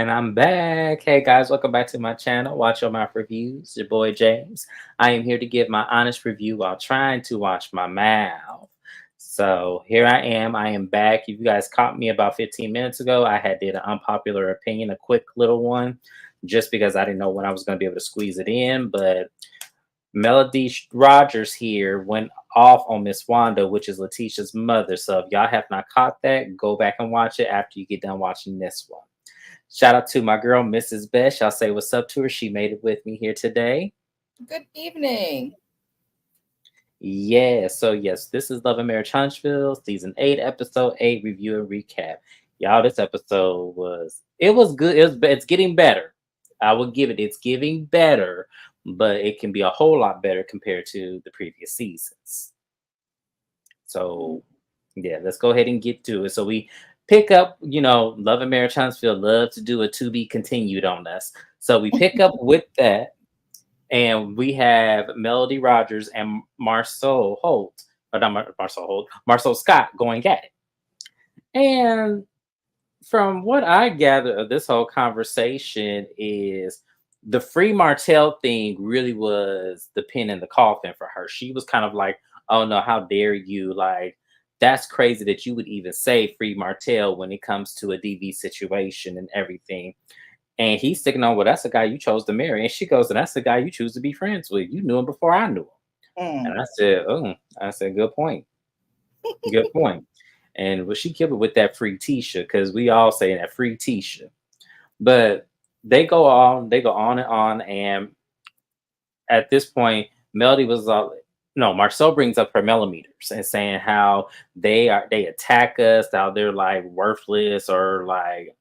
And I'm back. Hey guys, welcome back to my channel. Watch Your Mouth Reviews. Your boy James. I am here to give my honest review while trying to watch my mouth. So here I am. I am back. If you guys caught me about 15 minutes ago, I had did an unpopular opinion, a quick little one, just because I didn't know when I was going to be able to squeeze it in. But Melody Rogers here went off on Miss Wanda, which is Letitia's mother. So if y'all have not caught that, go back and watch it after you get done watching this one. Shout out to my girl, Mrs. Beth. I'll say what's up to her. She made it with me here today. Good evening. Yeah, so yes, this is Love and Marriage Huntsville, season 8, episode 8, review and recap. Y'all, this episode was good. It's getting better. I will give it, it's getting better, but it can be a whole lot better compared to the previous seasons. So yeah, let's go ahead and get to it. So we pick up, Love and Marriage Huntsville love to do a to be continued on us. So we pick up with that, and we have Melody Rogers and Marcel Holt, or not Marcel Holt, Marcel Scott going at it. And from what I gather of this whole conversation is the Free Martell thing really was the pin in the coffin for her. She was kind of like, oh no, how dare you? Like, that's crazy that you would even say Free Martell when it comes to a DV situation and everything. And he's sticking on, well, that's the guy you chose to marry. And she goes, and that's the guy you choose to be friends with. You knew him before I knew him. And Mm. I said, good point. Good point. And well, she killed it with that free Tisha, because we all say that free Tisha. But they go on and on. And at this point, Melody was all, no, Marcel brings up her millimeters and saying how they attack us, how they're like worthless, or like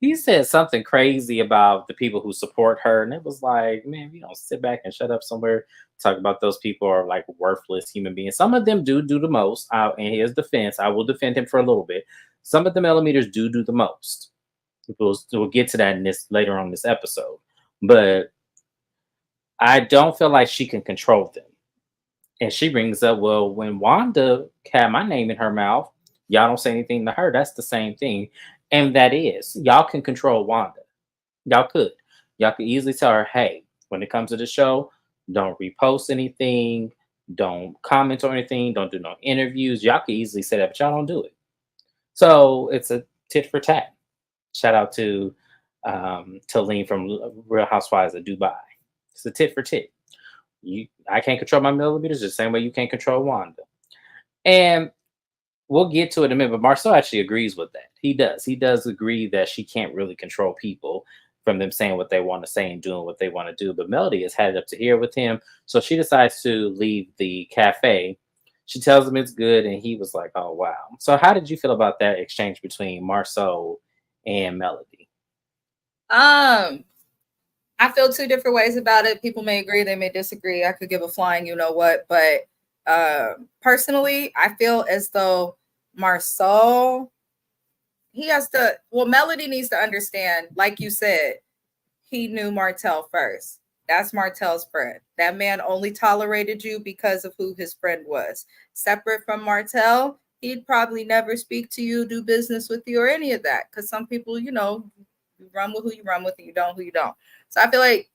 he said something crazy about the people who support her. And it was like, man, you don't sit back and shut up somewhere, talk about those people are like worthless human beings. Some of them do the most. In his defense, I will defend him for a little bit. Some of the millimeters do the most. We'll get to that in this later on in this episode. But I don't feel like she can control them. And she brings up, well, when Wanda had my name in her mouth, y'all don't say anything to her. That's the same thing. And that is, y'all can control Wanda. Y'all could. Y'all could easily tell her, hey, when it comes to the show, don't repost anything, don't comment on anything, don't do no interviews. Y'all could easily say that, but y'all don't do it. So it's a tit for tat. Shout out to Talene from Real Housewives of Dubai. It's a tit for tit. I can't control my millimeters the same way you can't control Wanda. And we'll get to it in a minute, but Marcel actually agrees with that. He does. He does agree that she can't really control people from them saying what they want to say and doing what they want to do. But Melody has had it up to here with him. So she decides to leave the cafe. She tells him it's good, and he was like, oh, wow. So how did you feel about that exchange between Marcel and Melody? Um, I feel two different ways about it. People may agree, they may disagree. I could give a flying, you know what, but personally, I feel as though Marcel, he has to. Well, Melody needs to understand, like you said, he knew Martell first. That's Martell's friend. That man only tolerated you because of who his friend was. Separate from Martell, he'd probably never speak to you, do business with you, or any of that. Because some people, you run with who you run with, and you don't who you don't. So I feel like,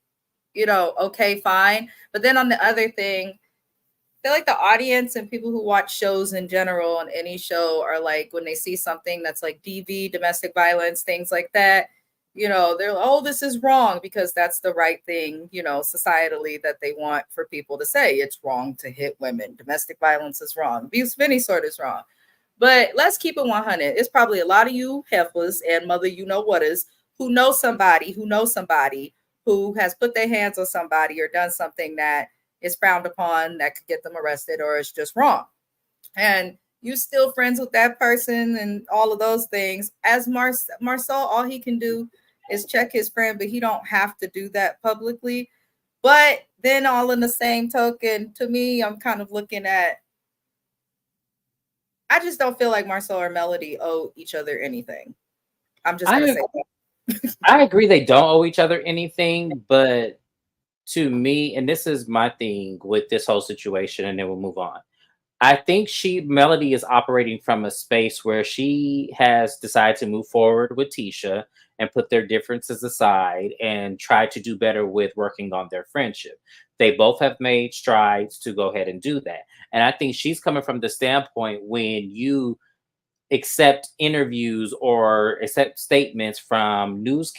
okay, fine. But then on the other thing, I feel like the audience and people who watch shows in general on any show are like, when they see something that's like DV, domestic violence, things like that, they're like, oh, this is wrong, because that's the right thing, societally, that they want for people to say. It's wrong to hit women. Domestic violence is wrong. Abuse of any sort is wrong. But let's keep it 100. It's probably a lot of you heifers and mother, what is, who knows somebody who has put their hands on somebody or done something that is frowned upon, that could get them arrested, or is just wrong. And you still friends with that person and all of those things. As Marcel, all he can do is check his friend, but he don't have to do that publicly. But then all in the same token, to me, I'm kind of looking at, I just don't feel like Marcel or Melody owe each other anything. I'm just going to I say that. I agree they don't owe each other anything, but to me, and this is my thing with this whole situation, and then we'll move on. I think Melody is operating from a space where she has decided to move forward with Tisha, and put their differences aside and try to do better with working on their friendship. They both have made strides to go ahead and do that. And I think she's coming from the standpoint when you accept interviews or accept statements from news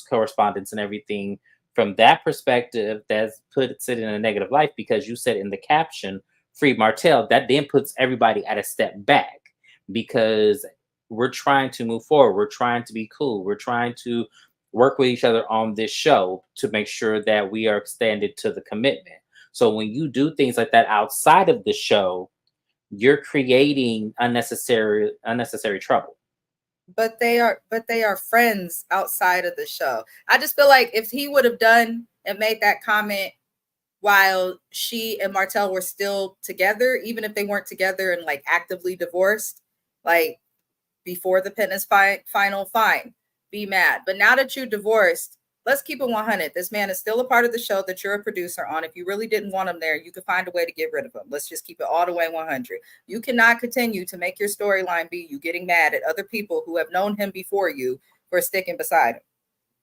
correspondents and everything from that perspective, that puts it in a negative light because you said in the caption free Martell. That then puts everybody at a step back because we're trying to move forward, we're trying to be cool, we're trying to work with each other on this show to make sure that we are extended to the commitment. So when you do things like that outside of the show, you're creating unnecessary trouble. But they are friends outside of the show. I just feel like if he would have done and made that comment while she and Martell were still together, even if they weren't together and like actively divorced, like before the pen is final, fine, be mad. But now that you're divorced, let's keep it 100. This man is still a part of the show that you're a producer on. If you really didn't want him there, you could find a way to get rid of him. Let's just keep it all the way 100. You cannot continue to make your storyline be you getting mad at other people who have known him before you for sticking beside him.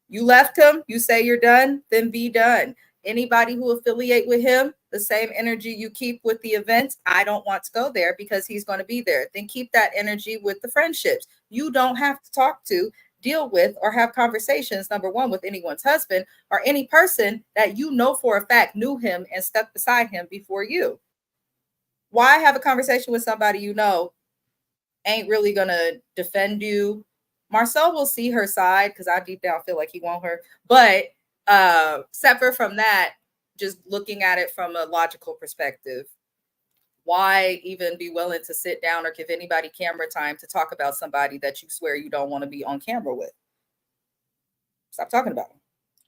You left him, you say you're done, then be done. Anybody who affiliate with him, the same energy you keep with the events, I don't want to go there because he's going to be there. Then keep that energy with the friendships. You don't have to talk to, deal with, or have conversations, number one, with anyone's husband or any person that you know for a fact knew him and stuck beside him before you. Why have a conversation with somebody you know ain't really going to defend you? Marcel will see her side because I deep down feel like he want her. But separate from that, just looking at it from a logical perspective, why even be willing to sit down or give anybody camera time to talk about somebody that you swear you don't want to be on camera with? Stop talking about them.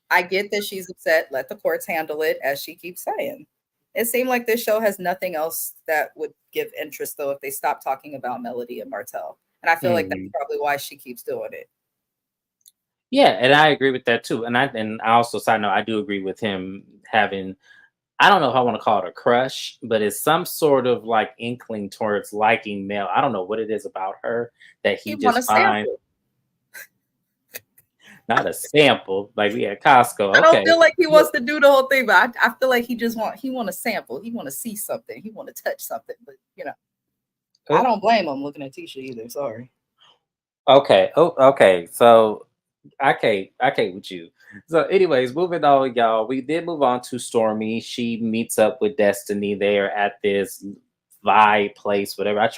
I get that she's upset. Let the courts handle it, as she keeps saying. It seemed like this show has nothing else that would give interest, though, if they stop talking about Melody and Martell. And I feel like that's probably why she keeps doing it. Yeah, and I agree with that too. And I also side note, I do agree with him having, I don't know if I want to call it a crush, but it's some sort of like inkling towards liking Mel. I don't know what it is about her that he want to just finds. sample. Not a sample, like we at Costco. I don't Okay. feel like he wants to do the whole thing, but I feel like he want to sample. He want to see something. He want to touch something. But I don't blame him looking at Tisha either. Sorry. Okay. Oh, okay. So I can't with you. So, anyways, moving on, y'all. We did move on to Stormy. She meets up with Destiny. They are at this vibe place, whatever. I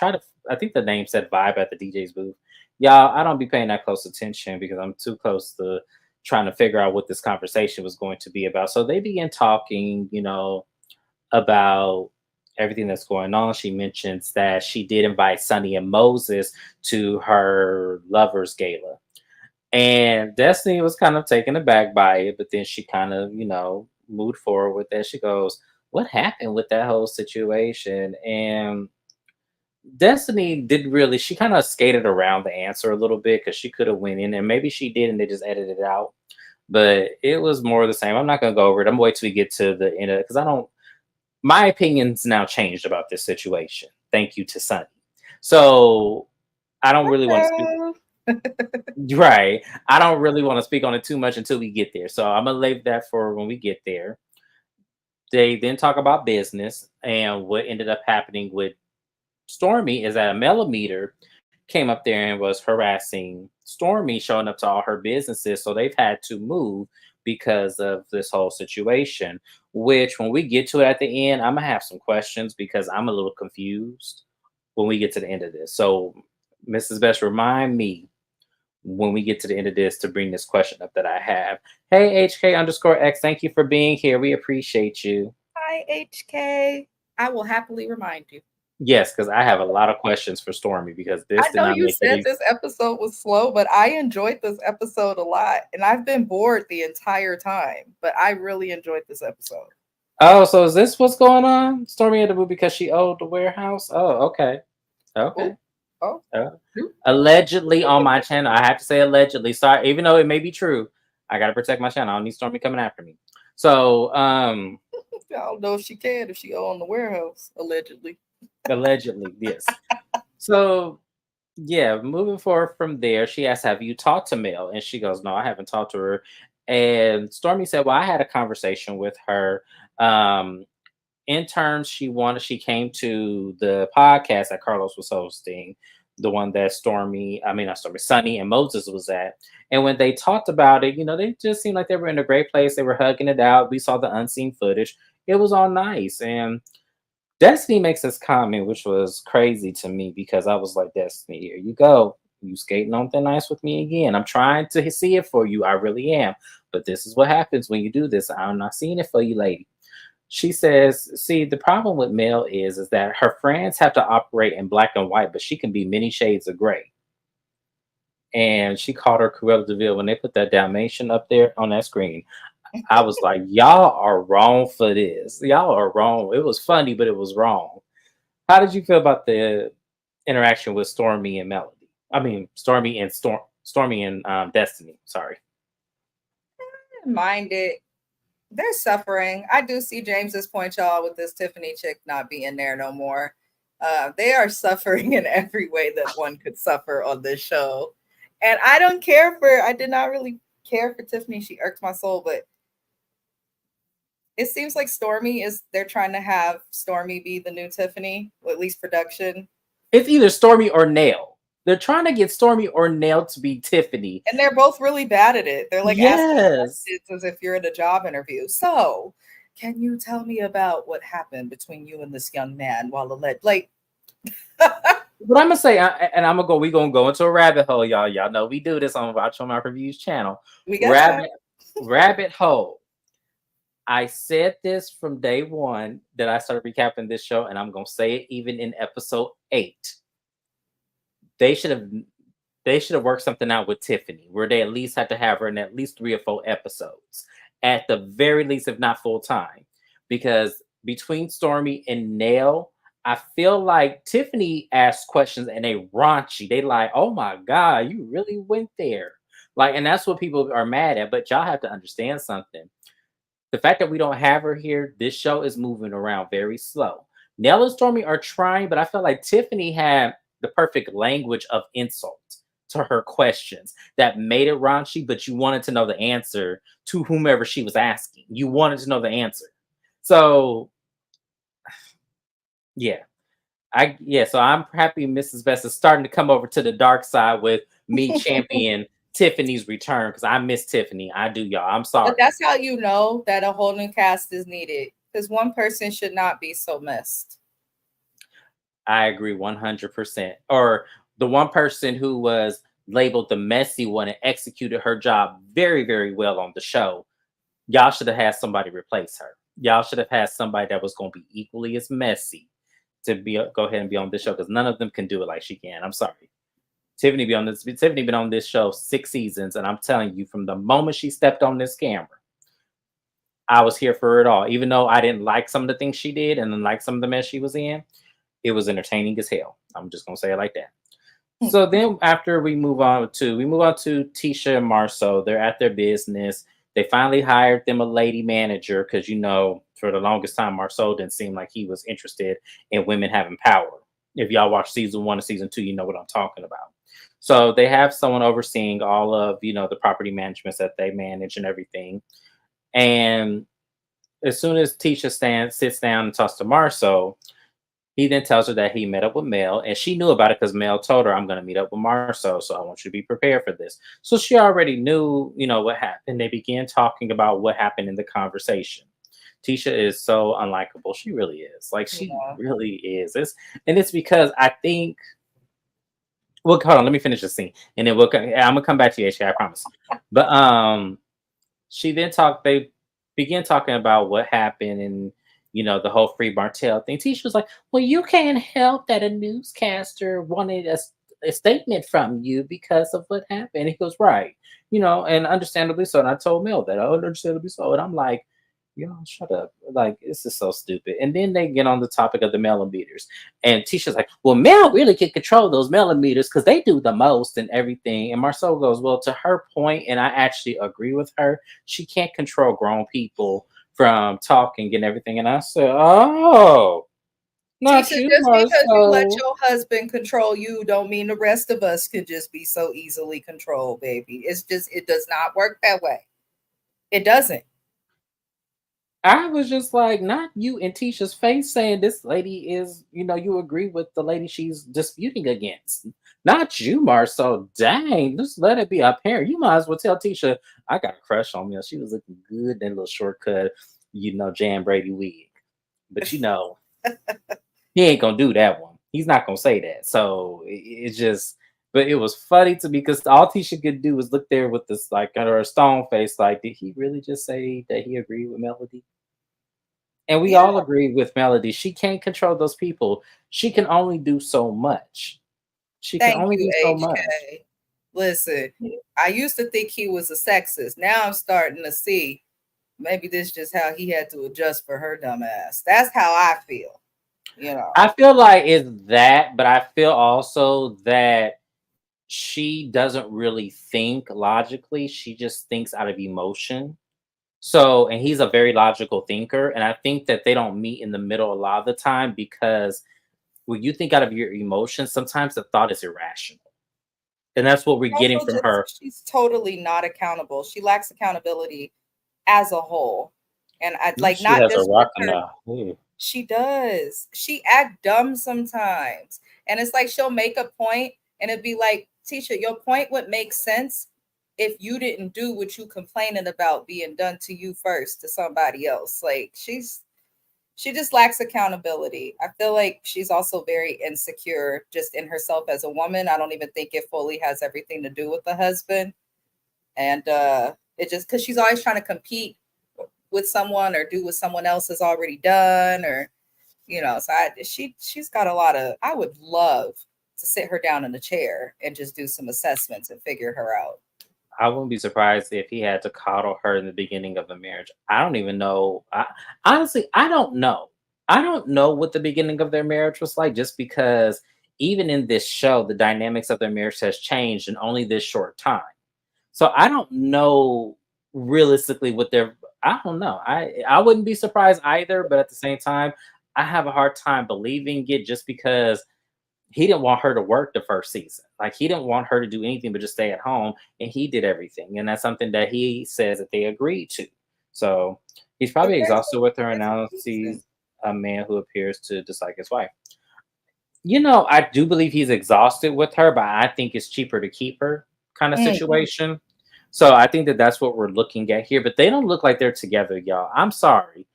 think the name said vibe at the DJ's booth. Y'all, I don't be paying that close attention because I'm too close to trying to figure out what this conversation was going to be about. So they begin talking, about everything that's going on. She mentions that she did invite Sonny and Moses to her lovers gala. And Destiny was kind of taken aback by it, but then she kind of, moved forward with that. She goes, "What happened with that whole situation?" And Destiny didn't really, she kind of skated around the answer a little bit because she could have went in and maybe she did and they just edited it out. But it was more of the same. I'm not going to go over it. I'm going to wait till we get to the end of it because my opinion's now changed about this situation. Thank you to Sonny. So I don't really want to speak. Right. I don't really want to speak on it too much until we get there. So I'm going to leave that for when we get there. They then talk about business, and what ended up happening with Stormy is that a millimeter came up there and was harassing Stormy, showing up to all her businesses. So they've had to move because of this whole situation, which when we get to it at the end, I'm going to have some questions because I'm a little confused when we get to the end of this. So Mrs. Best, remind me when we get to the end of this to bring this question up that I have. Hey, HK_X, thank you for being here. We appreciate you. Hi, HK. I will happily remind you. Yes, because I have a lot of questions for Stormy because this I know you said this episode was slow, but I enjoyed this episode a lot. And I've been bored the entire time, but I really enjoyed this episode. Oh, so is this what's going on? Stormy had to move because she owed the warehouse? Oh, okay. Okay. Oh. Allegedly on my channel. I have to say allegedly. Sorry, even though it may be true, I gotta protect my channel. I don't need Stormy coming after me. So I don't know if she can, if she owned the warehouse, allegedly. Allegedly, yes. So Yeah, moving forward from there, she asked, "Have you talked to Mel?" And she goes, "No, I haven't talked to her." And Stormy said, "Well, I had a conversation with her. Um, in terms, she came to the podcast that Carlos was hosting, the one that not Stormy, Sunny and Moses was at. And when they talked about it, they just seemed like they were in a great place. They were hugging it out. We saw the unseen footage. It was all nice. And Destiny makes this comment, which was crazy to me because I was like, Destiny, here you go. You skating on thin ice with me again. I'm trying to see it for you. I really am. But this is what happens when you do this. I'm not seeing it for you, lady. She says, see, the problem with Mel is that her friends have to operate in black and white, but she can be many shades of gray. And she called her Cruella de Vil when they put that Dalmatian up there on that screen. I was like, y'all are wrong for this. Y'all are wrong. It was funny, but it was wrong. How did you feel about the interaction with Stormy and Melody? I mean, Stormy and Destiny. Sorry. Mind it. They're suffering. I do see James's point, y'all, with this Tiffany chick not being there no more. They are suffering in every way that one could suffer on this show. And I did not really care for Tiffany. She irked my soul, but it seems like they're trying to have Stormy be the new Tiffany, or at least production. It's either Stormy or Nail. They're trying to get Stormy or Nail to be Tiffany. And they're both really bad at it. They're like asking Yes. questions as if you're in a job interview. So, can you tell me about what happened between you and this young man while like What I'm gonna say, we're gonna go into a rabbit hole, y'all. Y'all know we do this on Watch on My Reviews channel. we got Rabbit hole. I said this from day one that I started recapping this show, and I'm gonna say it even in episode 8. They should have worked something out with Tiffany where they at least had to have her in at least 3 or 4 episodes, at the very least, if not full time. Because between Stormy and Nail, I feel like Tiffany asks questions and they raunchy. They like, oh my God, you really went there. Like, and that's what people are mad at. But y'all have to understand something. The fact that we don't have her here, this show is moving around very slow. Nell and Stormy are trying, but I felt like Tiffany had the perfect language of insult to her questions that made it raunchy, but you wanted to know the answer to whomever she was asking. You wanted to know the answer. So, yeah. So I'm happy Mrs. Best is starting to come over to the dark side with me champion Tiffany's return because I miss Tiffany. I do, y'all. I'm sorry. But that's how you know that a whole new cast is needed because one person should not be so missed. I agree 100%. Or the one person who was labeled the messy one and executed her job very, very well on the show. Y'all should have had somebody replace her. Y'all should have had somebody that was going to be equally as messy to go ahead and be on this show because none of them can do it like she can. I'm sorry. Tiffany been on this show 6 seasons, and I'm telling you, from the moment she stepped on this camera, I was here for it all. Even though I didn't like some of the things she did and then like some of the mess she was in, it was entertaining as hell. I'm just gonna say it like that. So then after we move on to Tisha and Marceau. They're at their business. They finally hired them a lady manager because for the longest time Marceau didn't seem like he was interested in women having power. If y'all watch season 1 and season 2, you know what I'm talking about. So they have someone overseeing all of the property managements that they manage and everything. And as soon as Tisha sits down and talks to Marceau, he then tells her that he met up with Mel, and she knew about it because Mel told her, I'm going to meet up with Marceau, so I want you to be prepared for this. So she already knew, what happened. They began talking about what happened in the conversation. Tisha is so unlikable. She really is. Like, she really is. It's because I think, well, hold on, let me finish the scene, and then I'm going to come back to you, HK, I promise. But they began talking about what happened and the whole Free Martell thing. Tisha was like, well, you can't help that a newscaster wanted a statement from you because of what happened. He goes, right. And understandably so. And I told Mel that, understandably so. And I'm like, y'all shut up. Like, this is so stupid. And then they get on the topic of the millimeters. And Tisha's like, well, Mel really can control those millimeters because they do the most and everything. And Marceau goes, well, to her point, and I actually agree with her, she can't control grown people from talking and everything. And I said, oh, Not Tisha, you, just because you let Marcel. your husband control you, don't mean the rest of us could just be so easily controlled, baby. It's just it does not work that way. It doesn't. I was just like, not you in Tisha's face saying this lady is, you agree with the lady she's disputing against. Not you, Marcel. Dang, just let it be apparent. You might as well tell Tisha, I got a crush on you. She was looking good in that little shortcut, Jan Brady wig. But he ain't gonna do that one. He's not gonna say that. So it's just, but it was funny to me because all Tisha could do was look there with this like under a stone face, like, did he really just say that he agreed with Melody? And we Yeah. all agree with Melody. She can't control those people. She can only do so much. She can Thank only you, do so much. HK. Listen, I used to think he was a sexist. Now I'm starting to see maybe this is just how he had to adjust for her dumb ass. That's how I feel, you know. I feel like it's that, but I feel also that she doesn't really think logically. She just thinks out of emotion. So, and he's a very logical thinker. And I think that they don't meet in the middle a lot of the time because when you think out of your emotions, sometimes the thought is irrational. And that's what we're getting Also, from just her. she's totally not accountable. She lacks accountability as a whole. And I No, like she not has a just with rock in her. the head. She does. She act dumb sometimes. And it's like she'll make a point and it'd be like, Tisha, your point would make sense if you didn't do what you complaining about being done to you first to somebody else. Like she just lacks accountability. I feel like she's also very insecure just in herself as a woman. I don't even think it fully has everything to do with the husband. And it just because she's always trying to compete with someone or do what someone else has already done or so she's got a lot of I would love to sit her down in a chair and just do some assessments and figure her out. I wouldn't be surprised if he had to coddle her in the beginning of the marriage. I don't even know. Honestly, I don't know. I don't know what the beginning of their marriage was like just because even in this show, the dynamics of their marriage has changed in only this short time. So I don't know realistically what they're I don't know. I wouldn't be surprised either, but at the same time, I have a hard time believing it just because he didn't want her to work the first season. Like he didn't want her to do anything but just stay at home, and he did everything. And that's something that he says that they agreed to. So he's But probably there's exhausted with her, and there's a now reason. sees a man who appears to dislike his wife. I do believe he's exhausted with her, but I think it's cheaper to keep her kind of Mm. situation. So I think that that's what we're looking at here. But they don't look like they're together, y'all. I'm sorry.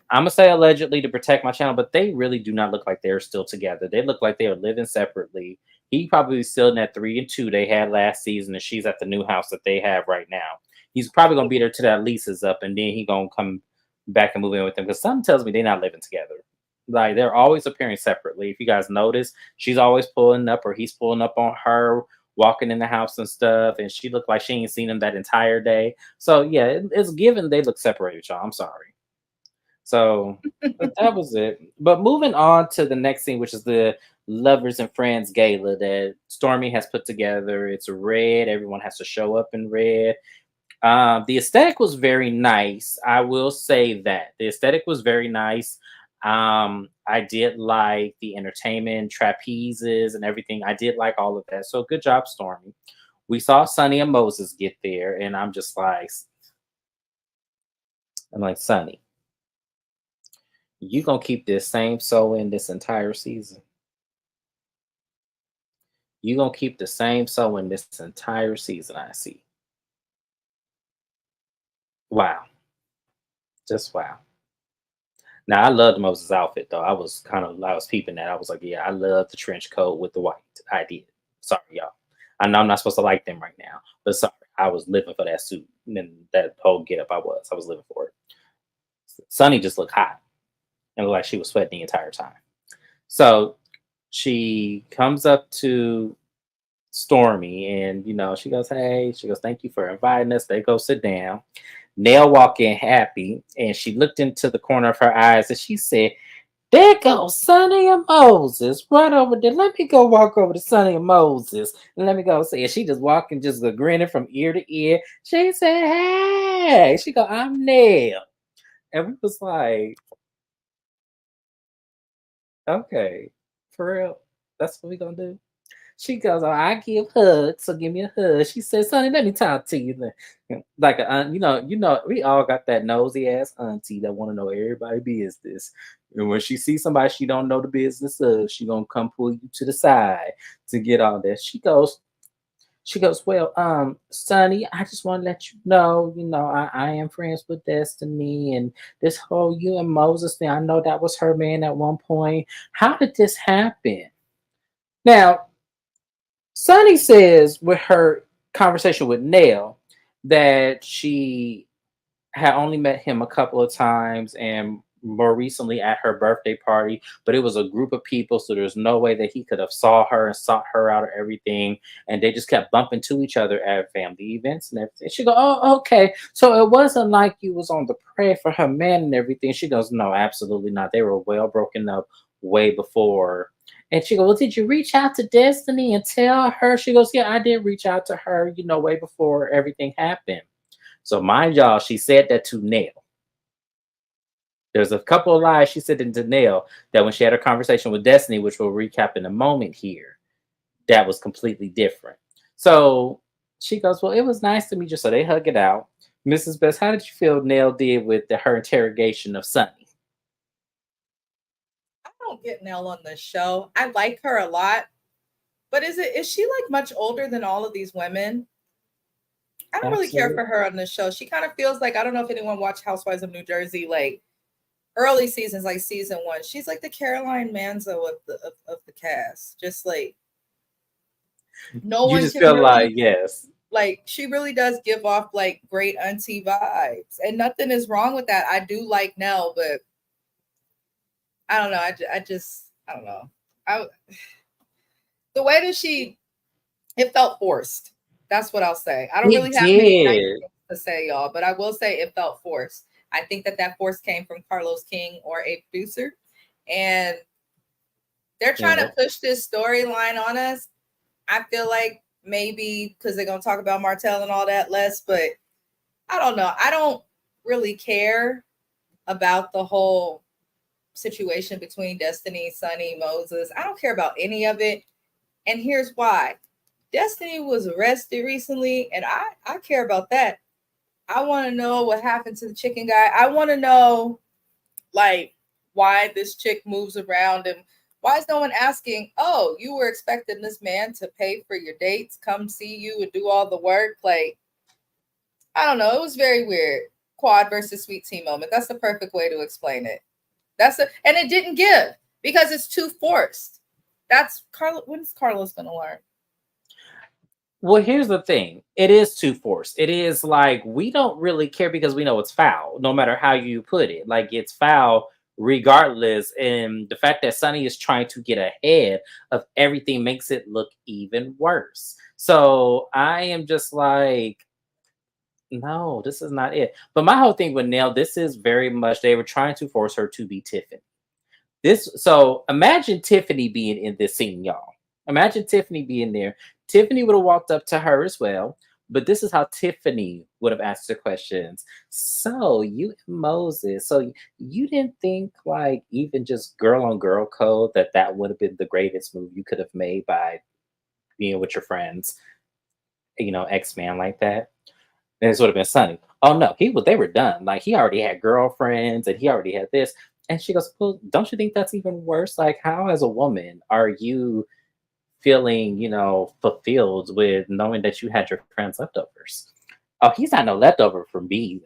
I'm gonna say allegedly to protect my channel, but they really do not look like they're still together. They look like they are living separately. He probably still in that 3-2 they had last season, and she's at the new house that they have right now. He's probably gonna be there till that lease is up, and then he gonna come back and move in with them. Because something tells me they're not living together. Like they're always appearing separately. If you guys notice, she's always pulling up, or he's pulling up on her, walking in the house and stuff, and she looked like she ain't seen him that entire day. So yeah, it's given they look separated, y'all. I'm sorry. So, but that was it. But moving on to the next scene, which is the Lovers and Friends Gala that Stormy has put together. It's red. Everyone has to show up in red. The aesthetic was very nice. I will say that the aesthetic was very nice. I did like the entertainment, trapezes, and everything. I did like all of that. So good job, Stormy. We saw Sonny and Moses get there, and I'm like, Sonny, you gonna keep this same sewing this entire season. You gonna keep the same sewing this entire season. I see. Wow, just wow. Now I loved Moses' outfit though. I was peeping that. I was like, yeah, I love the trench coat with the white. I did. Sorry, y'all. I know I'm not supposed to like them right now, but sorry, I was living for that suit and that whole getup. I was living for it. Sunny just looked hot and looked like she was sweating the entire time. So she comes up to Stormy, and she goes, "Hey," she goes, "Thank you for inviting us." They go sit down. Nell walk in happy, and she looked into the corner of her eyes, and she said, "There goes Sonny and Moses right over there. Let me go walk over to Sonny and Moses, and let me go see." And she just walking, just grinning from ear to ear. She said, "Hey," she go, "I'm Nell," and we was like, Okay, for real. That's what we gonna do. She goes, "Oh, I give hugs, so give me a hug." She says, "Sonny, let me talk to you." Like a we all got that nosy ass auntie that want to know everybody business. And when she sees somebody she don't know the business of, she gonna come pull you to the side to get all that. She goes, "Well, Sonny, I just want to let you know, I am friends with Destiny and this whole you and Moses thing. I know that was her man at one point. How did this happen?" Now, Sonny says with her conversation with Nell that she had only met him a couple of times and more recently at her birthday party, but it was a group of people, so there's no way that he could have saw her and sought her out or everything. And they just kept bumping to each other at family events and everything. She go, "Oh, okay. So it wasn't like you was on the prey for her man and everything." She goes, "No, absolutely not. They were well broken up way before." And she goes, "Well, did you reach out to Destiny and tell her?" She goes, "Yeah, I did reach out to her, way before everything happened." So mind y'all, she said that to Nell. There's a couple of lies she said to Nell that when she had her conversation with Destiny, which we'll recap in a moment here, that was completely different. So she goes, "Well, it was nice to meet you." So they hug it out. Mrs. Best, how did you feel Nell did with her interrogation of Sunny? I don't get Nell on this show. I like her a lot, but is she like much older than all of these women? I don't really care Absolutely. for her on this show. She kind of feels like, I don't know if anyone watched Housewives of New Jersey, like early seasons, like season one. She's like the Caroline Manzo of the cast. Just like no You one just can feel like, really, yes. like, she really does give off like great auntie vibes, and nothing is wrong with that. I do like Nell, but I don't know. I just I don't know. I the way that she it felt forced. That's what I'll say. I don't It really have many nice did. things to say, y'all, but I will say it felt forced. I think that force came from Carlos King or a producer, and they're trying to Yeah. push this storyline on us. I feel like maybe because they're gonna talk about Martell and all that less, but I don't know. I don't really care about the whole situation between Destiny, Sunny, Moses. I don't care about any of it. And here's why. Destiny was arrested recently, and I care about that. I want to know what happened to the chicken guy. I want to know, like, why this chick moves around, and why is no one asking, "Oh, you were expecting this man to pay for your dates, come see you, and do all the work?" Like, I don't know. It was very weird. Quad versus sweet tea moment. That's the perfect way to explain it. And it didn't give because it's too forced. That's Carlos. When's Carlos gonna learn? Well, here's the thing. It is too forced. It is like we don't really care because we know it's foul, no matter how you put it. Like it's foul regardless. And the fact that Sonny is trying to get ahead of everything makes it look even worse. So I am just like, no, this is not it. But my whole thing with Nell, this is very much they were trying to force her to be Tiffany. So imagine Tiffany being in this scene, y'all. Imagine Tiffany being there. Tiffany would have walked up to her as well, but this is how Tiffany would have asked the questions. So you and Moses, so you didn't think like even just girl on girl code that would have been the greatest move you could have made by being with your friends, X man like that. And this would have been Sunny. Oh no, they were done. Like he already had girlfriends and he already had this. And she goes, "Well, don't you think that's even worse? Like, how as a woman are you feeling, fulfilled with knowing that you had your friends' leftovers?" Oh, he's not no leftover for me,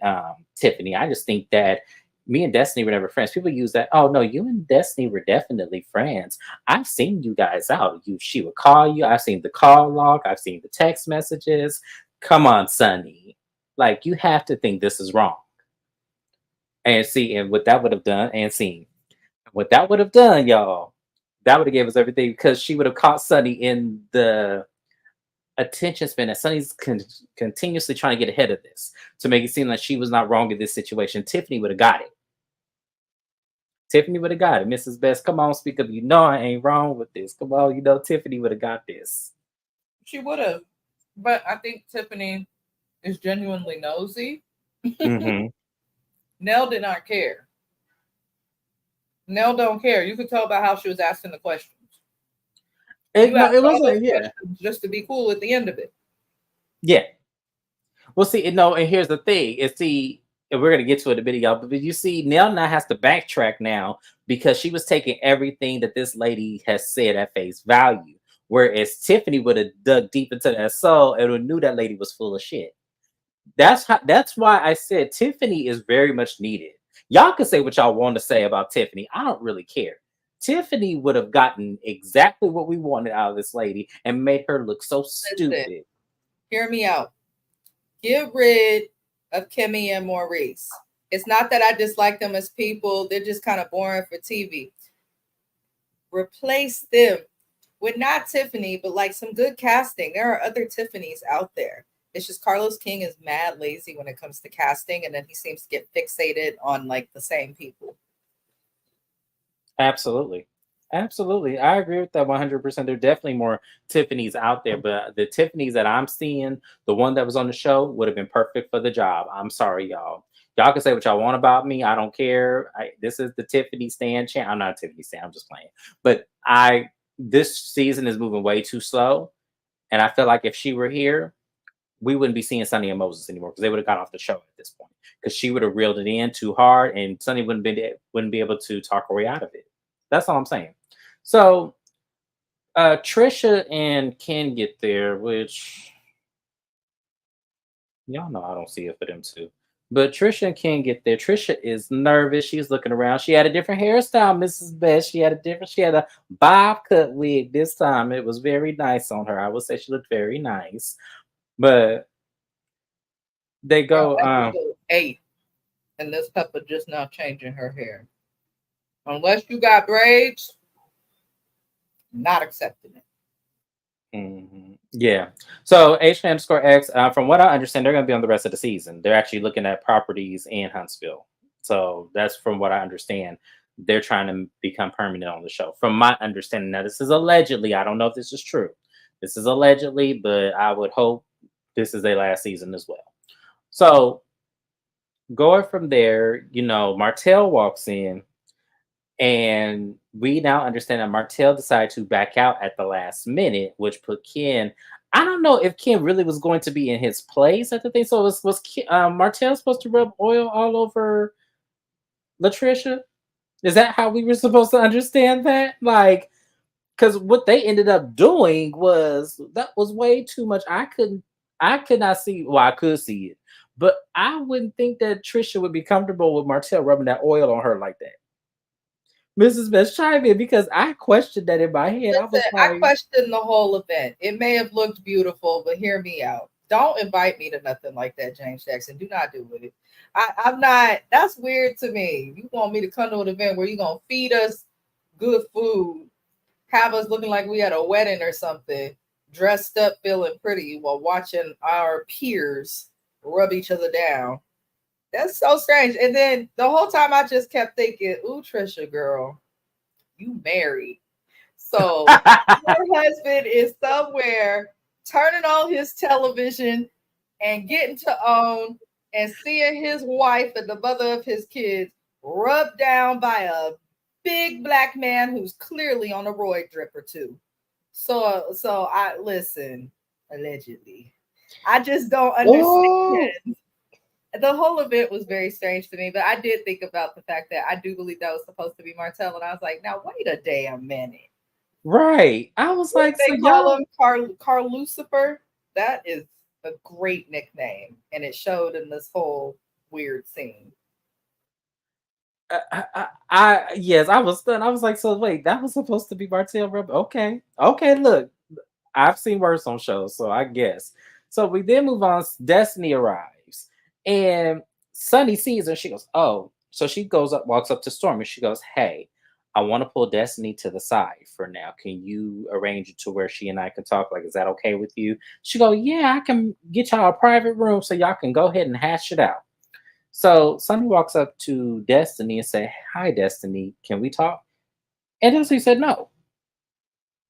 Tiffany. I just think that me and Destiny were never friends. People use that. Oh no, you and Destiny were definitely friends. I've seen you guys out. She would call you. I've seen the call log. I've seen the text messages. Come on, Sonny. Like you have to think this is wrong. And see, and what that would have done, and seen what that would have done, y'all. That would have gave us everything because she would have caught Sonny in the attention span. And Sonny's continuously trying to get ahead of this to make it seem like she was not wrong in this situation. Tiffany would have got it. Tiffany would have got it. Mrs. Best, come on, speak up. You know I ain't wrong with this. Come on, Tiffany would have got this. She would have, but I think Tiffany is genuinely nosy. Hmm. Nell did not care. Nell don't care. You could tell by how she was asking the questions. It, You no, asked it all those wasn't. Yeah, questions just to be cool at the end of it. yeah. Well, see, no, and here's the thing: is see, and we're gonna get to it in a minute, y'all. But you see, Nell now has to backtrack now because she was taking everything that this lady has said at face value, whereas Tiffany would have dug deep into that soul and would knew that lady was full of shit. That's why I said Tiffany is very much needed. Y'all can say what y'all want to say about Tiffany. I don't really care. Tiffany would have gotten exactly what we wanted out of this lady and made her look so Listen, stupid. hear me out. Get rid of Kimmy and Maurice. It's not that I dislike them as people, they're just kind of boring for TV. Replace them with not Tiffany, but like some good casting. There are other Tiffany's out there. It's just Carlos King is mad lazy when it comes to casting, and then he seems to get fixated on like the same people. Absolutely. Absolutely. I agree with that 100%. There are definitely more Tiffany's out there, but the Tiffany's that I'm seeing, the one that was on the show, would have been perfect for the job. I'm sorry, y'all. Y'all can say what y'all want about me. I don't care. This is the Tiffany Stan channel. I'm not a Tiffany Stan. I'm just playing. But this season is moving way too slow. And I feel like if she were here, we wouldn't be seeing Sonny and Moses anymore because they would have got off the show at this point because she would have reeled it in too hard and Sonny wouldn't be able to talk her way out of it. That's all I'm saying. So Trisha and Ken get there, which y'all know I don't see it for them too. But Trisha and Ken get there. Trisha is nervous. She's looking around. She had a different hairstyle, Mrs. Best. She had a bob cut wig this time. It was very nice on her. I would say she looked very nice. But they Girl, go, episode 8, and this couple just now changing her hair. Unless you got braids, not accepting it. Yeah. So H underscore X, from what I understand, they're going to be on the rest of the season. They're actually looking at properties in Huntsville. So that's from what I understand. They're trying to become permanent on the show. From my understanding, now this is allegedly. I don't know if this is true. This is allegedly, but I would hope this is their last season as well. So going from there, Martell walks in and we now understand that Martell decided to back out at the last minute, which put Ken. I don't know if Ken really was going to be in his place at the thing. So was Martell supposed to rub oil all over Latricia? Is that how we were supposed to understand that? Like, because what they ended up doing was way too much. I could not see. Well, I could see it, but I wouldn't think that Trisha would be comfortable with Martell rubbing that oil on her like that. Mrs. Best chime in because I questioned that in my head. I Listen, was I like, questioned the whole event. It may have looked beautiful, but hear me out. Don't invite me to nothing like that, James Jackson. Do not do it. I'm not. That's weird to me. You want me to come to an event where you're gonna feed us good food, have us looking like we had a wedding or something, dressed up, feeling pretty, while watching our peers rub each other down. That's so strange. And then the whole time I just kept thinking, "Ooh, Trisha, girl, you married." So her husband is somewhere turning on his television and getting to own and seeing his wife and the mother of his kids rubbed down by a big black man who's clearly on a roid drip or two. So I listen, allegedly. I just don't oh, understand. The whole event was very strange to me, but I did think about the fact that I do believe that was supposed to be Martell, and I was like, now wait a damn minute. right. I was What like, do so they call y'all, him? Carl Lucifer? That is a great nickname, and it showed in this whole weird scene. yes, I was stunned. I was like, so wait, that was supposed to be Martell Rub. Okay. Okay, look, I've seen worse on shows, so I guess. So we then move on. Destiny arrives, and Sunny sees her. She goes, "Oh!" So she goes up, walks up to Storm, and she goes, "Hey, I want to pull Destiny to the side for now. Can you arrange it to where she and I can talk? Like, is that okay with you?" She go, "Yeah, I can get y'all a private room so y'all can go ahead and hash it out." So Sunny walks up to Destiny and say, "Hi, Destiny, can we talk?" And Destiny said no.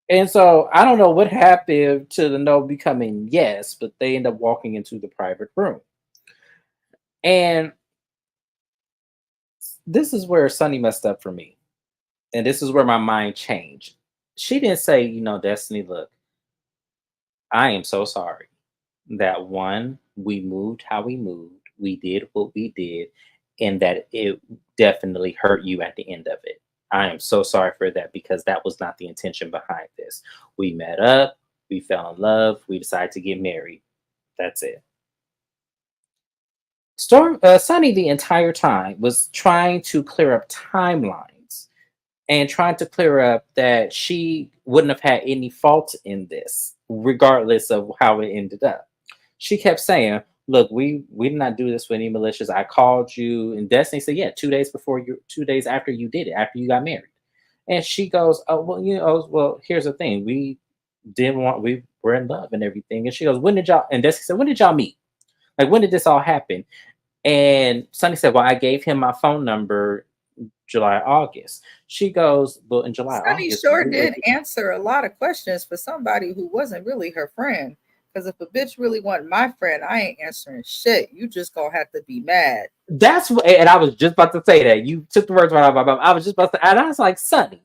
And so I don't know what happened to the no becoming yes, but they end up walking into the private room. And this is where Sunny messed up for me. And this is where my mind changed. She didn't say, Destiny, look, I am so sorry that one, we moved how we moved, we did what we did, and that it definitely hurt you at the end of it. I am so sorry for that because that was not the intention behind this. We met up, we fell in love, we decided to get married. That's it. Sunny the entire time was trying to clear up timelines and trying to clear up that she wouldn't have had any fault in this, regardless of how it ended up. She kept saying, "Look, we did not do this with any malicious. I called you," and Destiny said, "Yeah, 2 days before you, 2 days after you did it, after you got married." And she goes, "Oh well, well, here's the thing. We were in love and everything." And she goes, "When did y'all?" And Destiny said, "When did y'all meet? Like, when did this all happen?" And Sunny said, "Well, I gave him my phone number July, August." She goes, "Well, in July, Sunny August, sure did answer a lot of questions for somebody who wasn't really her friend. Because if a bitch really wasn't my friend, I ain't answering shit. You just gonna have to be mad." That's what, and I was just about to say that. You took the words right out of my mouth. I was just about to, and I was like, Sunny,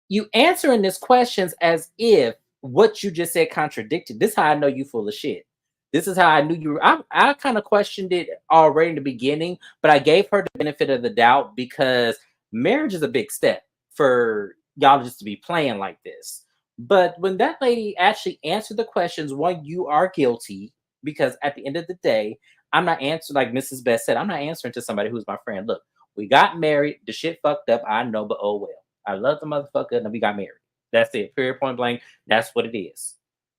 you answering these questions as if what you just said contradicted. This is how I know you full of shit. This is how I knew you were. I kind of questioned it already in the beginning, but I gave her the benefit of the doubt because marriage is a big step for y'all just to be playing like this. But when that lady actually answered the questions, one, you are guilty because at the end of the day, I'm not answering like Mrs. Best said. I'm not answering to somebody who's my friend. Look, we got married. The shit fucked up. I know, but oh well. I love the motherfucker, and we got married. That's it. Period. Point blank. That's what it is.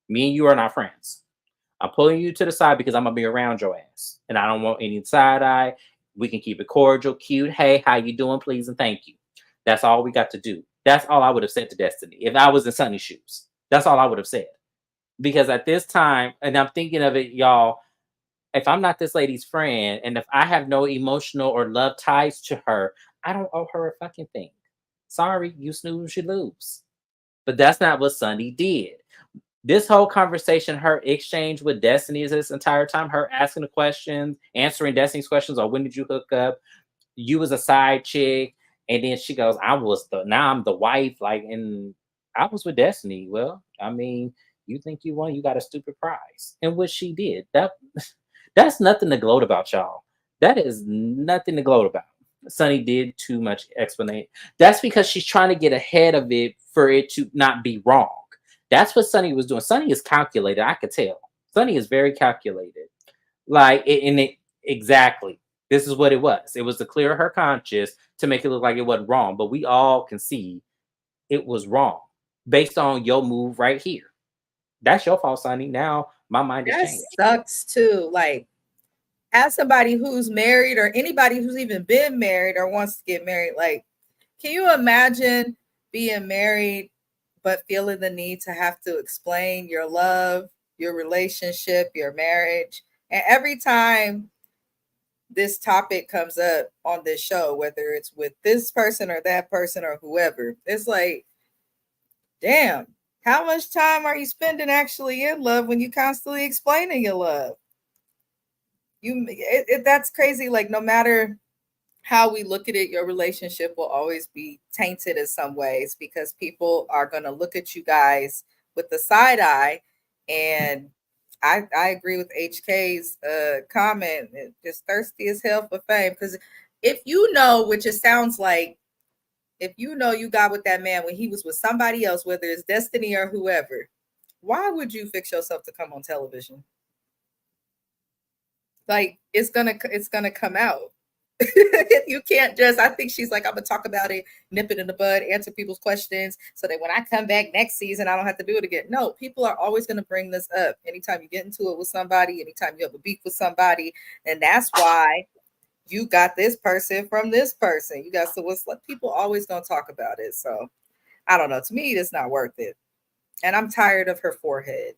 Me and you are not friends. I'm pulling you to the side because I'm gonna be around your ass, and I don't want any side eye. We can keep it cordial, cute. Hey, how you doing? Please and thank you. That's all we got to do. That's all I would have said to Destiny if I was in Sunny's shoes. That's all I would have said. Because at this time, and I'm thinking of it, y'all. If I'm not this lady's friend, and if I have no emotional or love ties to her, I don't owe her a fucking thing. Sorry, you snooze, you lose. But that's not what Sunny did. This whole conversation, her exchange with Destiny this entire time, her asking the questions, answering Destiny's questions, or when did you hook up? You was a side chick. And then she goes, now I'm the wife. Like, and I was with Destiny. Well, I mean, you think you won, you got a stupid prize. And what she did, that's nothing to gloat about, y'all. That is nothing to gloat about. Sunny did too much explanation. That's because she's trying to get ahead of it for it to not be wrong. That's what Sunny was doing. Sunny is calculated. I could tell. Sunny is very calculated. Like, and it exactly. This is what it was. It was to clear her conscience to make it look like it wasn't wrong. But we all can see it was wrong based on your move right here. That's your fault, Sunny. Now my mind has That changed. sucks too. Like, as somebody who's married or anybody who's even been married or wants to get married, like, can you imagine being married but feeling the need to have to explain your love, your relationship, your marriage? And every time this topic comes up on this show, whether it's with this person or that person or whoever, it's like, damn, how much time are you spending actually in love when you constantly explaining your love? That's crazy. Like, no matter how we look at it, your relationship will always be tainted in some ways because people are going to look at you guys with the side eye. And I agree with HK's comment, just thirsty as hell for fame. Because if you know, which it sounds like, if you know you got with that man when he was with somebody else, whether it's Destiny or whoever, why would you fix yourself to come on television? Like, it's gonna come out. You can't just, I think she's like, I'm gonna talk about it, nip it in the bud, answer people's questions so that when I come back next season, I don't have to do it again. No, people are always gonna bring this up anytime you get into it with somebody, anytime you have a beef with somebody. And that's why you got this person from this person. You got, so what's like, people always gonna talk about it. So I don't know. To me, it's not worth it. And I'm tired of her forehead.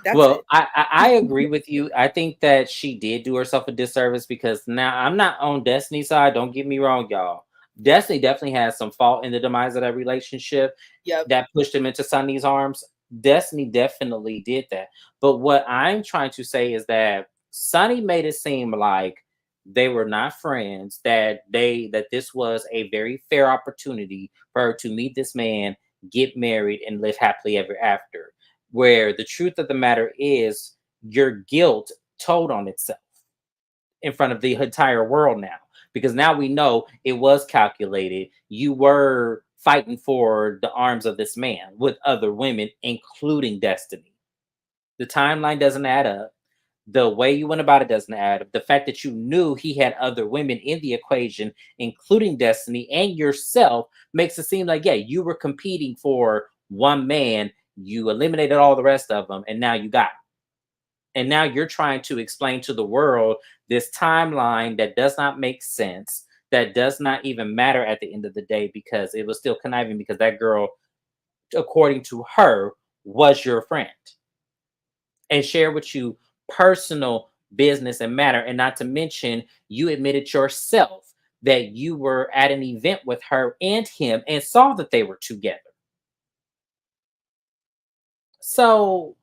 That's Well, it. I agree with you. I think that she did do herself a disservice because now I'm not on Destiny's side. Don't get me wrong, y'all. Destiny definitely has some fault in the demise of that relationship Yep. that pushed him into Sunny's arms. Destiny definitely did that. But what I'm trying to say is that Sunny made it seem like they were not friends, that this was a very fair opportunity for her to meet this man, get married, and live happily ever after. Where the truth of the matter is, your guilt told on itself in front of the entire world now, because now we know it was calculated. You were fighting for the arms of this man with other women, including Destiny. The timeline doesn't add up. The way you went about it doesn't add up. The fact that you knew he had other women in the equation, including Destiny and yourself, makes it seem like, yeah, you were competing for one man. You eliminated all the rest of them, and now you got him. And now you're trying to explain to the world this timeline that does not make sense, that does not even matter at the end of the day, because it was still conniving, because that girl, according to her, was your friend and share with you personal business and matter. And not to mention, you admitted yourself that you were at an event with her and him and saw that they were together. So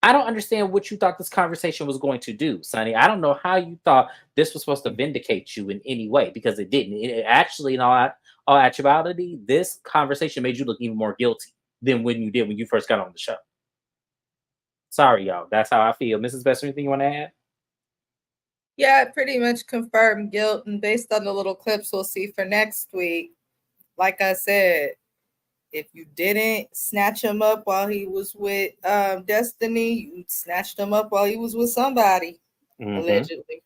I don't understand what you thought this conversation was going to do, Sonny. I don't know how you thought this was supposed to vindicate you in any way, because it didn't. It actually, in all actuality, this conversation made you look even more guilty than when you did when you first got on the show. Sorry, y'all. That's how I feel. Mrs. Best, anything you want to add? Yeah, pretty much confirmed guilt. And based on the little clips we'll see for next week, like I said, if you didn't snatch him up while he was with Destiny, you snatched him up while he was with somebody, allegedly.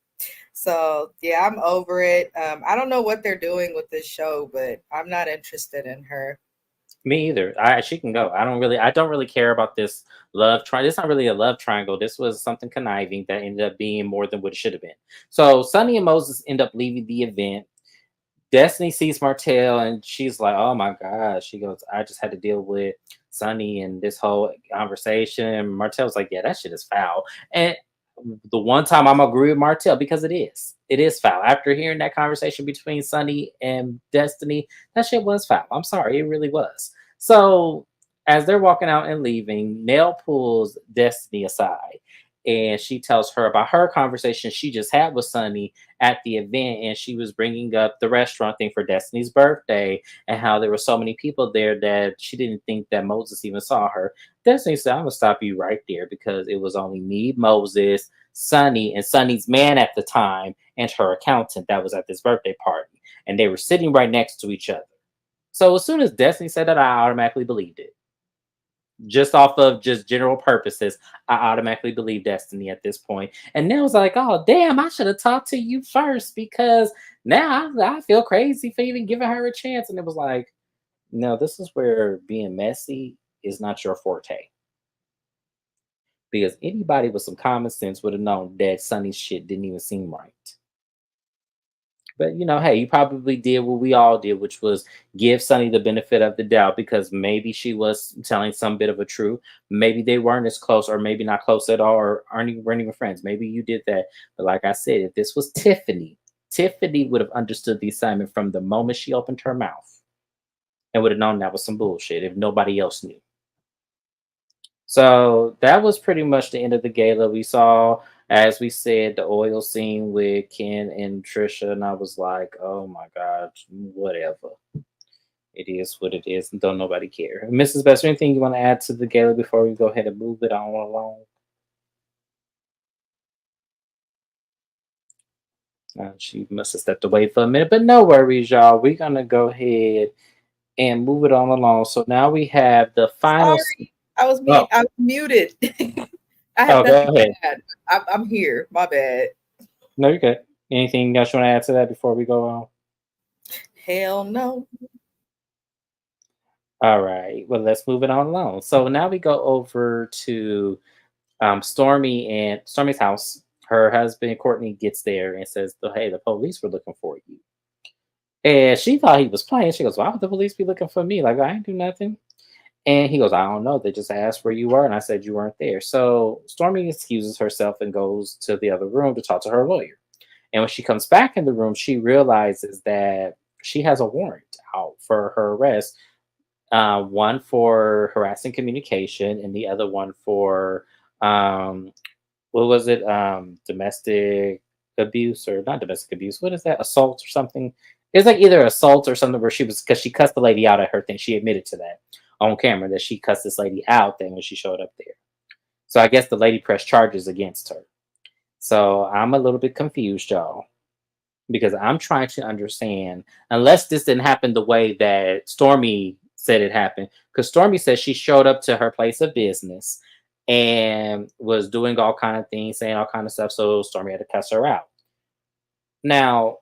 So yeah, I'm over it. I don't know what they're doing with this show, but I'm not interested in her. Me either. She can go. I don't really care about this love triangle. It's not really a love triangle. This was something conniving that ended up being more than what it should have been. So Sonny and Moses end up leaving the event. Destiny sees Martell and she's like, "Oh my gosh." She goes, "I just had to deal with Sonny and this whole conversation." And Martell's like, "Yeah, that shit is foul." And the one time I'm agree with Martell, because it is foul. After hearing that conversation between Sonny and Destiny, that shit was foul. I'm sorry, it really was. So as they're walking out and leaving, Nell pulls Destiny aside and she tells her about her conversation she just had with Sonny at the event, and she was bringing up the restaurant thing for Destiny's birthday and how there were so many people there that she didn't think that Moses even saw her. Destiny said, "I'm gonna stop you right there, because it was only me, Moses, Sonny, and Sonny's man at the time, and her accountant that was at this birthday party, and they were sitting right next to each other." So as soon as Destiny said that, I automatically believed it. Just off of just general purposes, I automatically believe Destiny at this point. And then I was like, "Oh damn, I should have talked to you first, because now I feel crazy for even giving her a chance." And it was like, no, this is where being messy is not your forte. Because anybody with some common sense would have known that Sonny's shit didn't even seem right. But hey, you probably did what we all did, which was give Sunny the benefit of the doubt, because maybe she was telling some bit of a truth. Maybe they weren't as close, or maybe not close at all, or weren't even friends. Maybe you did that. But like I said, if this was Tiffany, Tiffany would have understood the assignment from the moment she opened her mouth, and would have known that was some bullshit if nobody else knew. So that was pretty much the end of the gala. We saw, as we said, the oil scene with Ken and Trisha, and I was like, "Oh my God, whatever. It is what it is, and don't nobody care." Mrs. Best, anything you want to add to the gala before we go ahead and move it on along? She must have stepped away for a minute, but no worries, y'all. We're gonna go ahead and move it on along. So now we have the final. Sorry, I was Oh, I was muted. I have oh, go nothing to ahead. add. I'm here. My bad. No, you're good. Anything else you want to add to that before we go on? Hell no. All right. Well, let's move it on along. So now we go over to Stormy and Stormy's house. Her husband Courtney gets there and says, "Oh, hey, the police were looking for you." And she thought he was playing. She goes, "Why would the police be looking for me? Like, I ain't do nothing." And he goes, "I don't know. They just asked where you were, and I said you weren't there." So Stormy excuses herself and goes to the other room to talk to her lawyer. And when she comes back in the room, she realizes that she has a warrant out for her arrest, one for harassing communication, and the other one for, what was it? Domestic. abuse, or not domestic abuse. What is that? Assault or something? It's like either assault or something where she was, because she cussed the lady out at her thing. She admitted to that on camera, that she cussed this lady out then when she showed up there. So I guess the lady pressed charges against her. So I'm a little bit confused, y'all, because I'm trying to understand, unless this didn't happen the way that Stormy said it happened. Because Stormy said she showed up to her place of business and was doing all kind of things, saying all kind of stuff. So Stormy had to cuss her out. Now,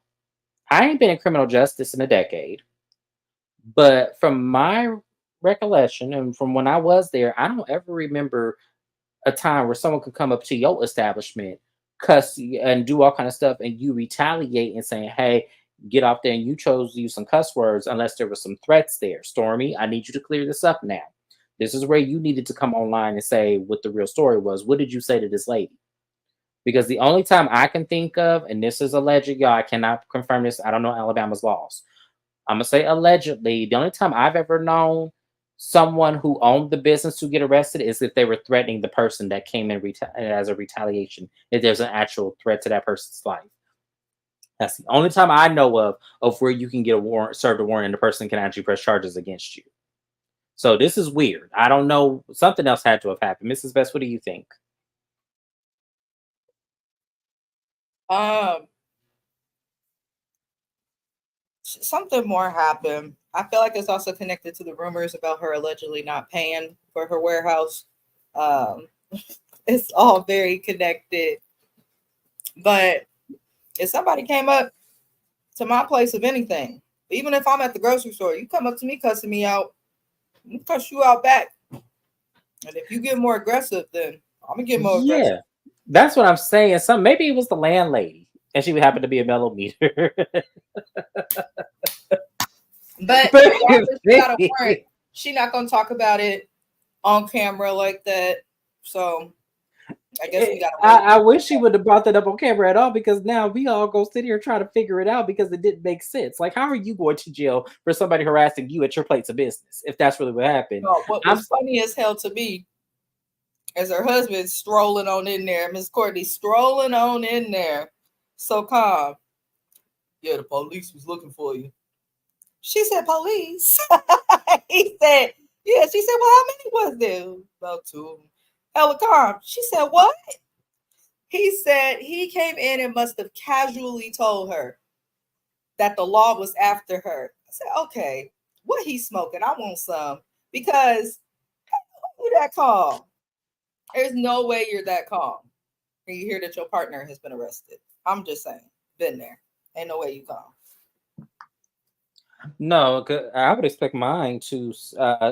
I ain't been in criminal justice in a decade, but from my recollection and from when I was there, I don't ever remember a time where someone could come up to your establishment, cuss and do all kind of stuff, and you retaliate and saying, "Hey, get off there," and you chose to use some cuss words, unless there were some threats there. Stormy, I need you to clear this up now. This is where you needed to come online and say what the real story was. What did you say to this lady? Because the only time I can think of, and this is alleged, y'all, I cannot confirm this. I don't know Alabama's laws. I'm gonna say allegedly. The only time I've ever known someone who owned the business to get arrested is if they were threatening the person that came in as a retaliation. If there's an actual threat to that person's life, that's the only time I know of where you can get a warrant, served a warrant, and the person can actually press charges against you. So this is weird. I don't know. Something else had to have happened. Mrs. Best, what do you think? Um, Something more happened. I feel like it's also connected to the rumors about her allegedly not paying for her warehouse. Um, it's all very connected. But if somebody came up to my place of anything, even if I'm at the grocery store, you come up to me cussing me out, I'm gonna cuss you out back. And if you get more aggressive, then I'm gonna get more aggressive. Yeah, that's what I'm saying. Some maybe it was the landlady, and she would happen to be a mellow meter. But regardless, she got a warrant. She not gonna talk about it on camera like that. So I guess we got. I wish she would have brought that up on camera at all, because now we all go sit here trying to figure it out because it didn't make sense. Like, how are you going to jail for somebody harassing you at your place of business if that's really what happened? No, what was funny as hell to me is her husband strolling on in there, Miss Courtney strolling on in there, so calm. Yeah, the police was looking for you. She said, "Police." He said, "Yeah." She said, "Well, how many was there?" About two. Hella calm. She said, "What?" He said he came in and must have casually told her that the law was after her. I said, "Okay, what he smoking? I want some." Because you're that calm. There's no way you're that calm. And you hear that your partner has been arrested. I'm just saying, been there. Ain't no way you calm. No, I would expect mine to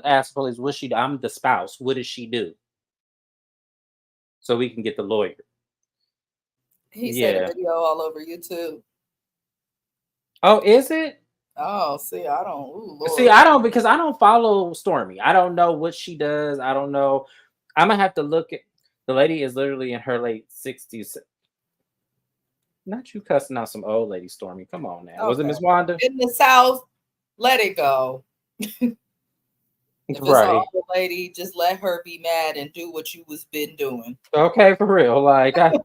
ask police, "What she? I'm the spouse. What does she do?" So we can get the lawyer. He said a Yeah. video all over YouTube. Oh, is it? Oh, see, I don't. Ooh, Lord. See, I don't, because I don't follow Stormy. I don't know what she does. I don't know. I'm gonna have to look at. The lady is literally in her late 60s. Not you cussing out some old lady, Stormy. Come on now. Was it Miss Wanda? In the South, let it go. If it's Right. an old lady, just let her be mad and do what you was been doing. Okay, for real. Like that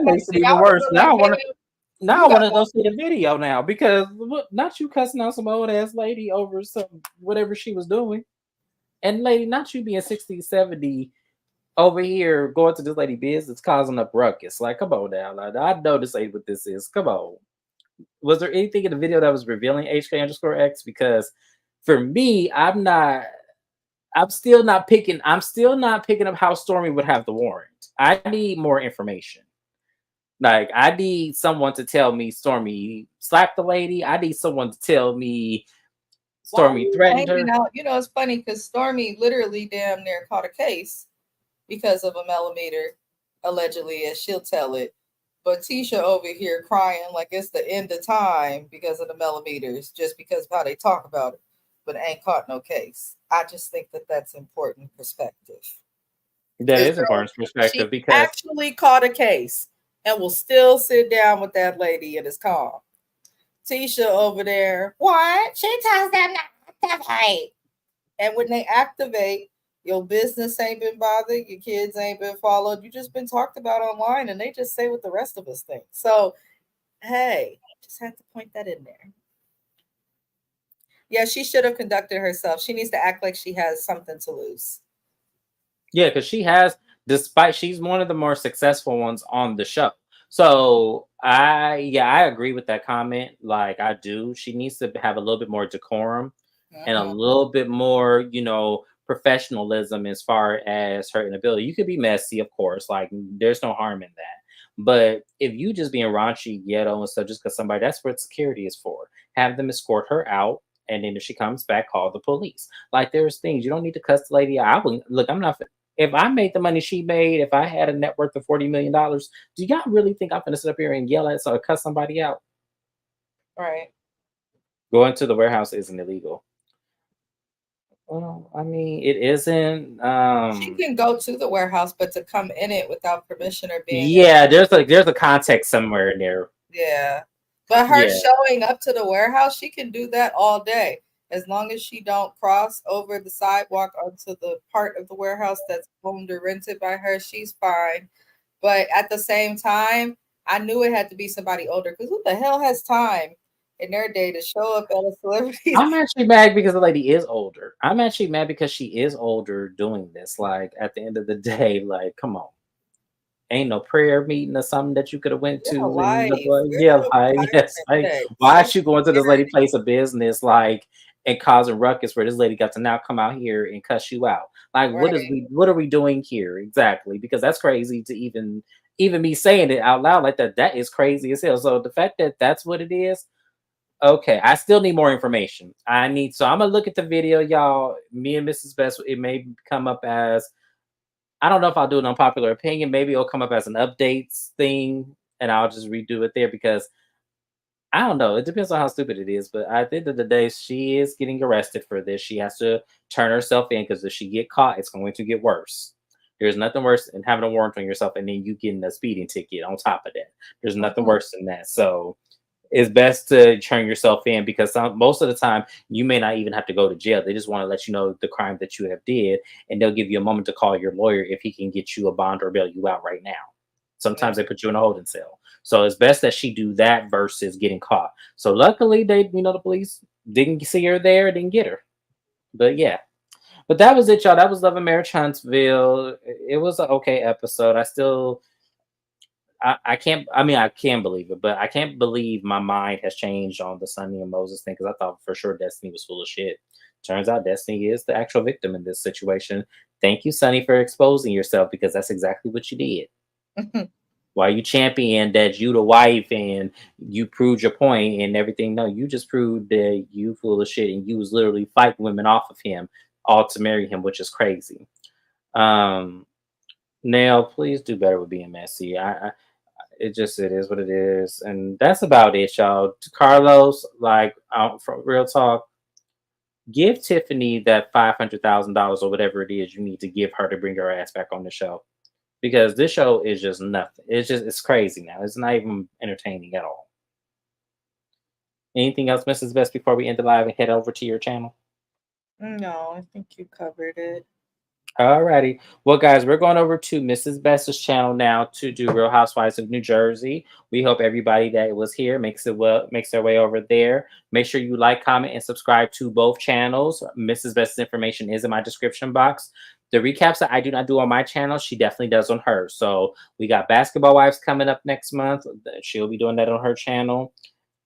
makes it even worse. Now I want to go see the video now, because not you cussing out some old ass lady over some whatever she was doing. And lady, not you being 60, 70 over here going to this lady business causing a ruckus. Like, come on now. Like, I know this ain't what this is. Come on. Was there anything in the video that was revealing HK_X? Because for me, I'm still not picking up how Stormy would have the warrant. I need more information. Like, I need someone to tell me Stormy slapped the lady. I need someone to tell me Stormy threatened her. You know, it's funny because Stormy literally damn near caught a case because of a millimeter, allegedly, as she'll tell it. But Tisha over here crying like it's the end of time because of the millimeters, just because of how they talk about it, but ain't caught no case. I just think that that's important perspective. That is important perspective, because actually caught a case and will still sit down with that lady and is calm. Tisha over there, what? She tells them not to activate. And when they activate, Your business ain't been bothered. Your kids ain't been followed. You just been talked about online, and they just say what the rest of us think. So, hey, just had to point that in there. Yeah, she should have conducted herself. She needs to act like she has something to lose. Yeah, because she has, despite she's one of the more successful ones on the show. So I agree with that comment. Like I do. She needs to have a little bit more decorum and a Mhm. little bit more, professionalism as far as her inability. You could be messy, of course. Like there's no harm in that. But if you just being raunchy, ghetto and stuff, just because somebody, that's what security is for. Have them escort her out, and then if she comes back, call the police. Like there's things you don't need to cuss the lady out. I wouldn't look. I'm not. If I made the money she made, if I had a net worth of $40 million, do y'all really think I'm gonna sit up here and yell at or cuss somebody out? Right. Going to the warehouse isn't illegal. Well, I mean, it isn't. She can go to the warehouse, but to come in it without permission or being in, Yeah, there's a context somewhere in there. yeah. But her Yeah. showing up to the warehouse, she can do that all day. As long as she don't cross over the sidewalk onto the part of the warehouse that's owned or rented by her, she's fine. But at the same time, I knew it had to be somebody older because who the hell has time in their day to show up at a celebrity's? I'm actually mad because the lady is older. I'm actually mad because she is older doing this. Like at the end of the day, like, come on. Ain't no prayer meeting or something that you could have went Get a to in the life. Where's yeah, your like yes, retirement like today? why Social is you going to this lady Security. place of business like and causing ruckus where this lady got to now come out here and cuss you out? Like Right. what are we doing here exactly? Because that's crazy to even me saying it out loud like that. That is crazy as hell. So the fact that that's what it is, okay, I still need more information. So I'm gonna look at the video, y'all. Me and Mrs. Best, it may come up as I don't know if I'll do an unpopular opinion. Maybe it'll come up as an updates thing, and I'll just redo it there because I don't know. It depends on how stupid it is. But at the end of the day, she is getting arrested for this. She has to turn herself in because if she get caught, it's going to get worse. There's nothing worse than having a warrant on yourself and then you getting a speeding ticket on top of that. There's nothing Mhm. worse than that. So it's best to turn yourself in because most of the time you may not even have to go to jail. They just want to let you know the crime that you have did, and they'll give you a moment to call your lawyer if he can get you a bond or bail you out right now. Yeah. Sometimes they put you in a holding cell, so it's best that she do that versus getting caught. So luckily, the police didn't see her there, didn't get her. But yeah, but that was it, y'all. That was Love and Marriage Huntsville. It was an okay episode. I can't. I mean, I can believe it, but I can't believe my mind has changed on the Sonny and Moses thing because I thought for sure Destiny was full of shit. Turns out Destiny is the actual victim in this situation. Thank you, Sonny, for exposing yourself because that's exactly what you did. Why you champion that you the wife and you proved your point and everything? No, you just proved that you full of shit and you was literally fighting women off of him all to marry him, which is crazy. Um, Nail, please do better with being messy. It is what it is, and that's about it, y'all. To Carlos, like from real talk, give Tiffany that $500,000 or whatever it is you need to give her to bring her ass back on the show because this show is just nothing. It's crazy now. It's not even entertaining at all. Anything else, Mrs. Best, before we end the live and head over to your channel? No, I think you covered it. Alrighty. Well, guys, we're going over to Mrs. Best's channel now to do Real Housewives of New Jersey. We hope everybody that was here makes their way over there. Make sure you like, comment, and subscribe to both channels. Mrs. Best's information is in my description box. The recaps that I do not do on my channel, she definitely does on hers. So we got Basketball Wives coming up next month. She'll be doing that on her channel.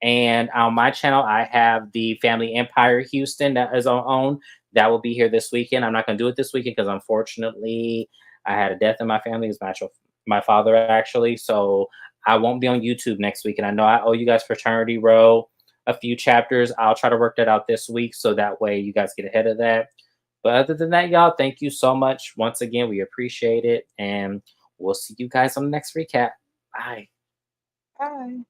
And on my channel, I have the Family Empire Houston that is on. That will be here this weekend. I'm not going to do it this weekend because unfortunately, I had a death in my family. It's my father actually, so I won't be on YouTube next week. And I know I owe you guys Fraternity Row a few chapters. I'll try to work that out this week so that way you guys get ahead of that. But other than that, y'all, thank you so much once again. We appreciate it, and we'll see you guys on the next recap. Bye. Bye.